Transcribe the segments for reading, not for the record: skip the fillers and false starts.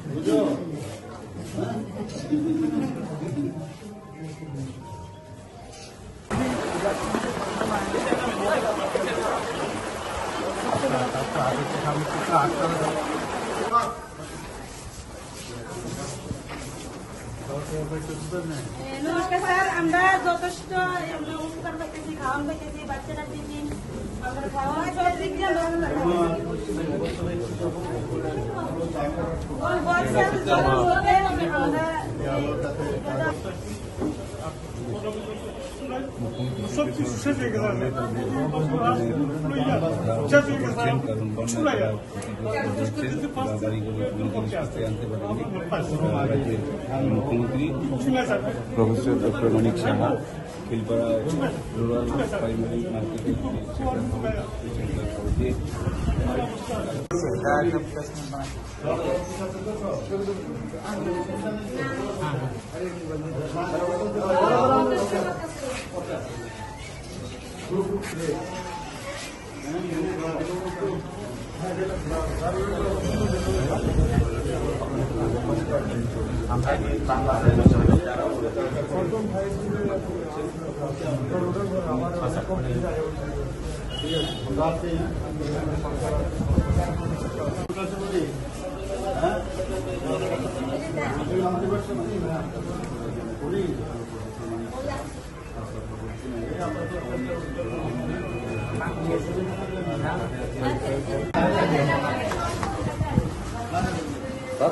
বুঝো নমস্কার স্যার, আমরা যথেষ্ট উপকার পাইতেছি, খাওয়ান পাইতেছি, বাচ্চারা দিচ্ছি, আমরা খাওয়া সব দিক দিয়ে সবকিছু শেষ হয়ে গেছে মুখ্যমন্ত্রী professor doctor Manik Saha Khilpara rural primary মার্কেটের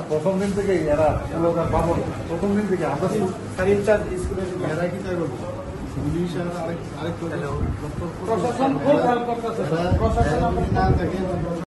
প্রথম দিন থেকে এরা প্রথম দিন থেকে আমরা এরা কি তাই বলবো পুলিশ আরেক প্রশাসন খুব হেল্প করতেছে প্রশাসন